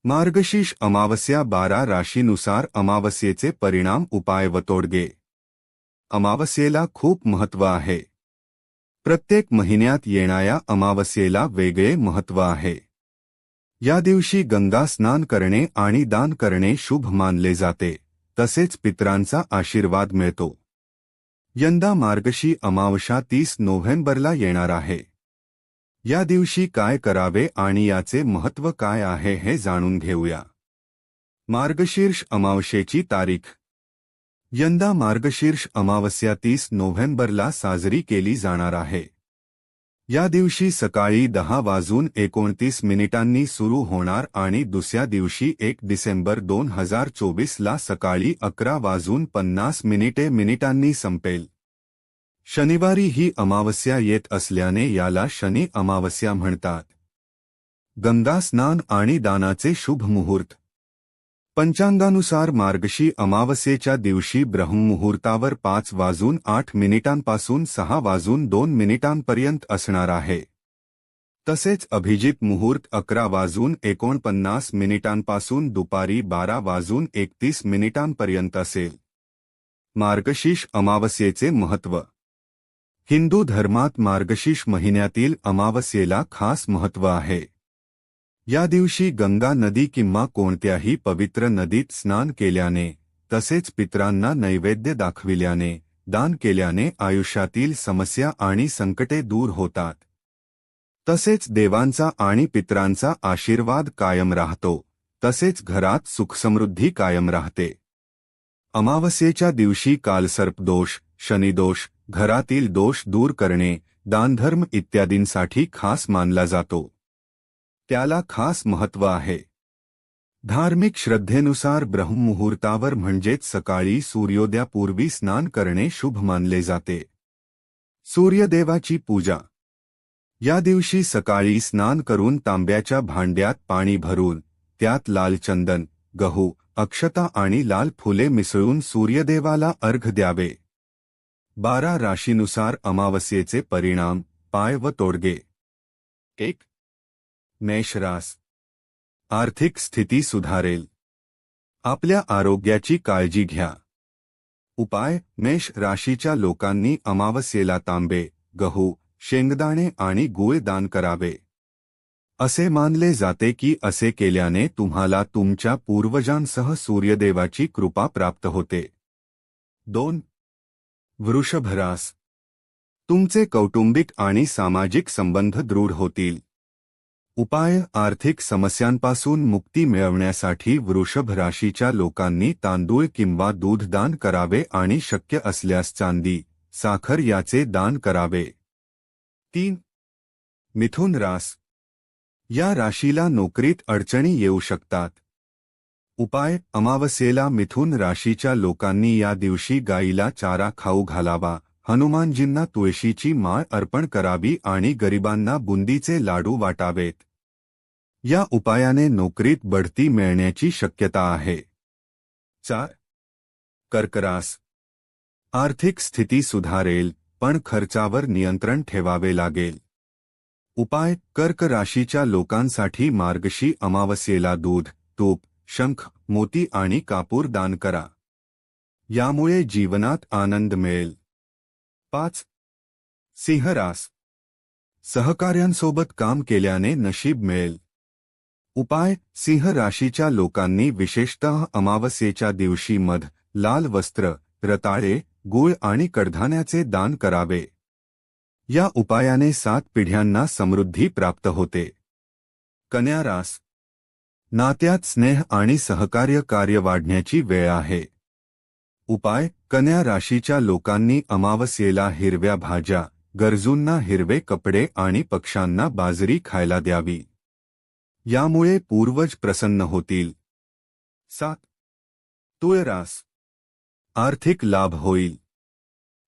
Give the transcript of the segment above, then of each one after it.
मार्गशीर्ष अमावस्या 12 राशीनुसार अमावस्येचे परिणाम उपाय व तोडगे. अमावस्येला खूप महत्त्व आहे. प्रत्येक महिन्यात येणाऱ्या अमावस्येला वेगळे महत्त्व आहे. या दिवशी गंगा स्नान करणे आणि दान करणे शुभ मानले जाते. तसेच पितरांचा आशीर्वाद मिळतो. यंदा मार्गशीर्ष अमावस्या 30 नोव्हेंबरला येणार आहे. या दिवशी काय करावे आणि याचे महत्त्व काय आहे हे जाणून घेऊया. मार्गशीर्ष अमावस्येची तारीख. यंदा मार्गशीर्ष अमावस्या 30 नोव्हेंबरला साजरी केली जाणार आहे. या दिवशी सकाळी 10:29 सुरू होणार आणि दुसऱ्या दिवशी 1 डिसेंबर 2024 ला सकाळी 11:50 संपेल. शनिवारी ही अमावस्या येत असल्याने याला शनी अमावस्या म्हणतात. गंगा स्नान आणि दानाचे शुभ मुहूर्त. पंचांगानुसार मार्गशीर्ष अमावस्येच्या दिवशी ब्रह्ममुहूर्तावर 5:08 पासून 6:02 असणार आहे. तसेच अभिजित मुहूर्त 11:49 पासून दुपारी 12:31 असेल. मार्गशीर्ष अमावस्येचे महत्त्व. हिंदू धर्मात मार्गशीर्ष महिन्यातील अमावस्येला खास महत्त्व आहे. या दिवशी गंगा नदी किंवा कोणत्याही पवित्र नदीत स्नान केल्याने, तसेच पितरांना नैवेद्य दाखविल्याने, दान केल्याने आयुष्यातील समस्या आणि संकटे दूर होतात. तसेच देवांचा आणि पितरांचा आशीर्वाद कायम राहतो. तसेच घरात सुखसमृद्धी कायम राहते. अमावस्येच्या दिवशी कालसर्पदोष, शनिदोष, घरातील दोष दूर करणे, दानधर्म इत्यादींसाठी खास मानला जातो. त्याला खास महत्त्व आहे. धार्मिक श्रद्धेनुसार ब्रह्ममुहूर्तावर म्हणजेच सकाळी सूर्योदयापूर्वी स्नान करणे शुभ मानले जाते. सूर्यदेवाची पूजा. या दिवशी सकाळी स्नान करून तांब्याच्या भांड्यात पाणी भरून त्यात लाल चंदन, गहू, अक्षता आणि लाल फुले मिसळून सूर्यदेवाला अर्घ्य द्यावे. 12 राशीनुसार अमावस्येचे परिणाम, पाय व तोडगे. 1. मेष रास. आर्थिक स्थिती सुधारेल. आपल्या आरोग्याची काळजी घ्या. उपाय. मेष राशीच्या लोकांनी अमावस्येला तांबे, गहू, शेंगदाणे आणि गूळ दान करावे. असे मानले जाते की असे केल्याने तुम्हाला तुमच्या पूर्वजांसह सूर्यदेवाची कृपा प्राप्त होते. 2. वृषभ रास. तुमचे कौटुंबिक आणि सामाजिक संबंध दृढ होतील. उपाय. आर्थिक समस्यांपासून मुक्ती मिळवण्यासाठी वृषभ राशीच्या लोकांनी तांदूळ किंवा दूध दान करावे आणि शक्य असल्यास चांदी, साखर याचे दान करावे. 3. मिथुन रास. या राशीला नोकरीत अडचणी येऊ शकतात. उपाय. अमावस्येला मिथुन राशीच्या लोकांनी या दिवशी गाईला चारा खाऊ घालावा, हनुमानजींना तुळशीची माळ अर्पण करावी आणि गरिबांना बुंदीचे लाडू वाटावेत. या उपायाने नोकरीत बढती मिळण्याची शक्यता आहे. 4. कर्क रास. आर्थिक स्थिती सुधारेल, पण खर्चावर नियंत्रण ठेवावे लागेल. उपाय. कर्क राशीच्या लोकांसाठी मार्गशीर्ष अमावस्येला दूध, तूप, शंख, मोती आणि कापूर दान करा. यामुळे जीवनात आनंद मिळेल. 5. सिंह रास. सहकाऱ्यांसोबत काम केल्याने नशीब मिळेल. उपाय. सिंह राशीच्या लोकांनी विशेषतः अमावस्येच्या दिवशी मध, लाल वस्त्र, रताळे, गूळ आणि कडधान्याचे दान करावे. या उपायाने 7 पिढ्यांना समृद्धी प्राप्त होते. कन्या रास. नात्यात स्नेह आणि सहकार्य कार्य वाढण्याची वेळ आहे. उपाय. कन्या राशीच्या लोकांनी अमावस्येला हिरव्या भाज्या, गरजूंना हिरवे कपडे आणि पक्ष्यांना बाजरी खायला द्यावी. यामुळे पूर्वज प्रसन्न होतील. 7. तुळ रास. आर्थिक लाभ होईल.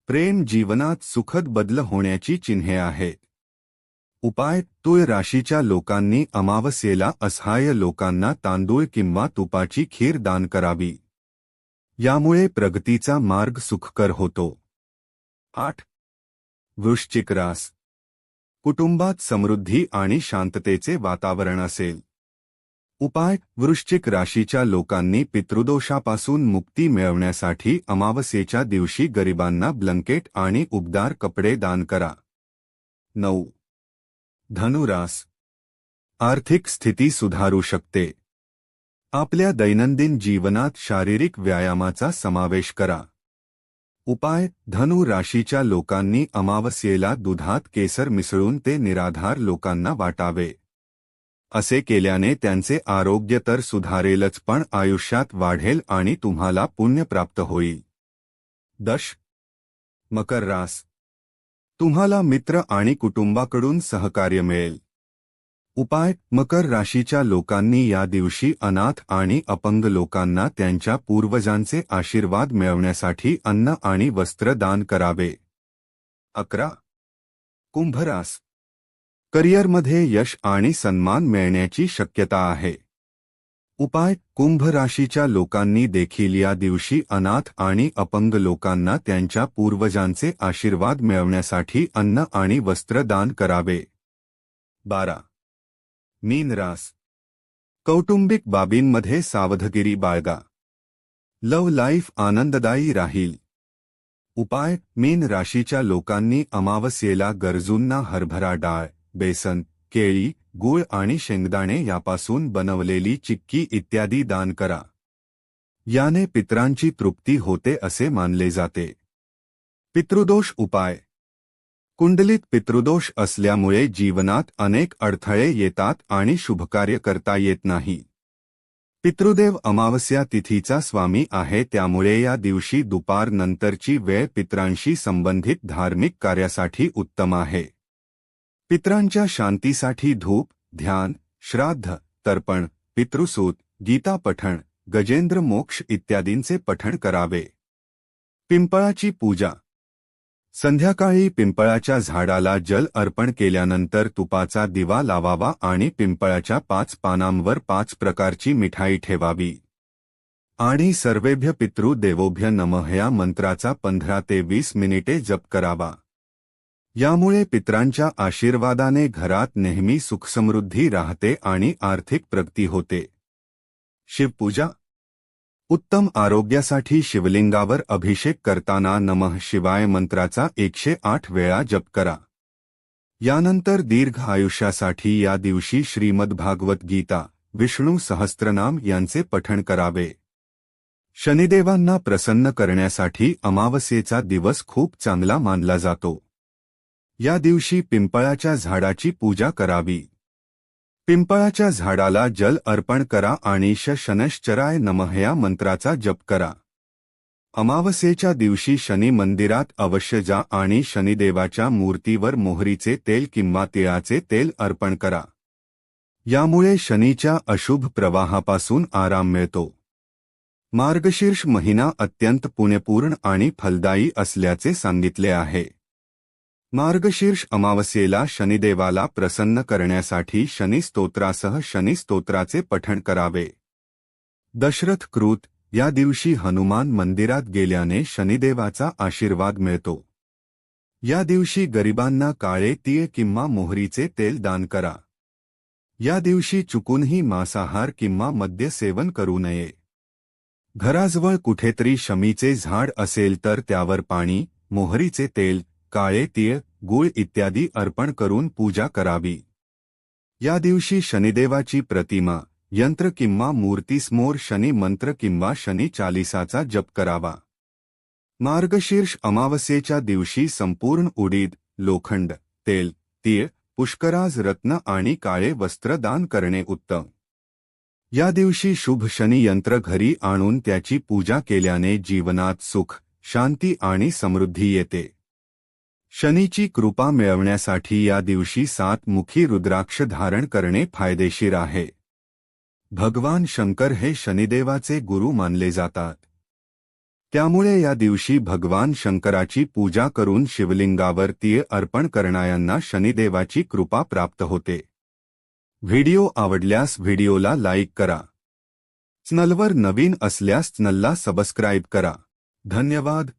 प्रेम जीवनात सुखद बदल होण्याची चिन्हे आहेत. उपाय. तुळ राशीच्या लोकांनी अमावस्येला असहाय्य लोकांना तांदूळ किंवा तुपाची खीर दान करावी. यामुळे प्रगतीचा मार्ग सुखकर होतो. 8. वृश्चिक रास. कुटुंबात समृद्धी आणि शांततेचे वातावरण असेल. उपाय: वृश्चिक राशीच्या लोकांनी पितृदोषापासून मुक्ती मिळवण्यासाठी अमावस्येच्या दिवशी गरिबांना ब्लंकेट आणि उबदार कपडे दान करा. 9. धनुरास आर्थिक स्थिती सुधारू शकते. आपल्या दैनंदिन जीवनात शारीरिक व्यायामाचा समावेश करा. उपाय: धनु राशीच्या लोकांनी अमावस्येला दुधात केसर मिसळून ते निराधार लोकांना वाटावे. असे केल्याने त्यांचे आरोग्य तर सुधारेलच पण आयुष्यात वाढेल आणि तुम्हाला पुण्य प्राप्त होईल. 10. मकर रास तुम्हाला मित्र आणि कुटुंबाकडून सहकार्य मिळेल. उपाय: मकर राशीच्या लोकांनी या दिवशी अनाथ आणि अपंग लोकांना त्यांच्या पूर्वजांचे आशीर्वाद मिळवण्यासाठी अन्न आणि वस्त्र दान करावे. 11. कुंभ रास करिअरमध्ये यश आणि सन्मान मिळण्याची शक्यता आहे. उपाय: कुंभ राशीच्या लोकांनी देखील या दिवशी अनाथ आणि अपंग लोकांना त्यांच्या पूर्वजांचे आशीर्वाद मिळवण्यासाठी अन्न आणि वस्त्र दान करावे. 12. मीन रास कौटुंबिक बाबींमध्ये सावधगिरी बाळगा. लव्ह लाईफ आनंददायी राहील. उपाय: मीन राशीच्या लोकांनी अमावस्येला गरजूंना हरभरा डाळ, बेसन, केळी, गूळ आणि शेंगदाणे यापासून बनवलेली चिक्की इत्यादी दान करा. याने पितरांची तृप्ती होते असे मानले जाते. पितृदोष उपाय: कुंडलीत पितृदोष असल्यामुळे जीवनात अनेक अडथळे येतात आणि शुभकार्य करता येत नाही. पितृदेव अमावस्या तिथीचा स्वामी आहे, त्यामुळे या दिवशी दुपारनंतरची वेळ पितरांशी संबंधित धार्मिक कार्यासाठी उत्तम आहे. पितरांच्या शांतीसाठी धूप, ध्यान, श्राद्ध, तर्पण, पितृसूत, गीता पठण, गजेंद्र मोक्ष इत्यादींचे पठण करावे. पिंपळाची पूजा संध्याकाळी पिंपळाच्या झाडाला जल अर्पण केल्यानंतर तुपाचा दिवा लावावा आणि पिंपळाच्या 5 पानांवर 5 प्रकारची मिठाई ठेवावी. आणि सर्वेभ्य पितृ देवोभ्य नमः या मंत्राचा 15 ते 20 मिनिटे जप करावा. यामुळे पितरांच्या आशीर्वादाने घरात नेहमी सुखसमृद्धी राहते आणि आर्थिक प्रगती होते. शिवपूजा उत्तम आरोग्यासाठी शिवलिंगावर अभिषेक करताना नमः शिवाय मंत्राचा 108 वेळा जप करा. यानंतर दीर्घ आयुष्यासाठी या दिवशी श्रीमद्भागवत गीता, विष्णू सहस्त्रनाम यांचे पठण करावे. शनिदेवांना प्रसन्न करण्यासाठी अमावस्येचा दिवस खूप चांगला मानला जातो. या दिवशी पिंपळाच्या झाडाची पूजा करावी. पिंपळाच्या झाडाला जल अर्पण करा आणि शनश्चराय नमः या मंत्राचा जप करा. अमावस्येच्या दिवशी शनी मंदिरात अवश्य जा आणि शनिदेवाच्या मूर्तीवर मोहरीचे तेल किंवा तिळाचे तेल अर्पण करा. यामुळे शनीच्या अशुभ प्रवाहापासून आराम मिळतो. मार्गशीर्ष महिना अत्यंत पुण्यपूर्ण आणि फलदायी असल्याचे सांगितले आहे. मार्गशीर्ष अमावस्येला शनिदेवाला प्रसन्न करण्यासाठी शनी स्तोत्रासह शनी स्तोत्राचे पठण करावे. दशरथ कृत या दिवशी हनुमान मंदिरात गेल्याने शनिदेवाचा आशीर्वाद मिळतो. या दिवशी गरिबांना काळे तीळ किंवा मोहरीचे तेल दान करा. या दिवशी चुकूनही मांसाहार किंवा मद्य सेवन करू नये. घराजवळ कुठेतरी शमीचे झाड असेल तर त्यावर पाणी, मोहरीचे तेल, काळे तीळ, गूळ इत्यादी अर्पण करून पूजा करावी. या दिवशी शनिदेवाची प्रतिमा, यंत्र किंवा मूर्तीसमोर शनी मंत्र किंवा शनी चालीसाचा जप करावा. मार्गशीर्ष अमावस्येच्या दिवशी संपूर्ण उडीद, लोखंड, तेल, तीळ, पुष्कराज रत्न आणि काळे वस्त्र दान करणे उत्तम. या दिवशी शुभ शनी यंत्र घरी आणून त्याची पूजा केल्याने जीवनात सुख, शांती आणि समृद्धी येते. शनीची कृपा मिळवण्यासाठी या दिवशी 7 मुखी रुद्राक्ष धारण करणे फायदेशीर आहे. भगवान शंकर हे शनिदेवाचे गुरु मानले जातात. त्यामुळे या दिवशी भगवान शंकराची पूजा करून शिवलिंगावर तीळ अर्पण करणाऱ्यांना शनिदेवाची कृपा प्राप्त होते. व्हिडिओ आवडल्यास व्हिडिओला लाईक करा. चॅनलवर नवीन असल्यास चॅनलला सबस्क्राईब करा. धन्यवाद.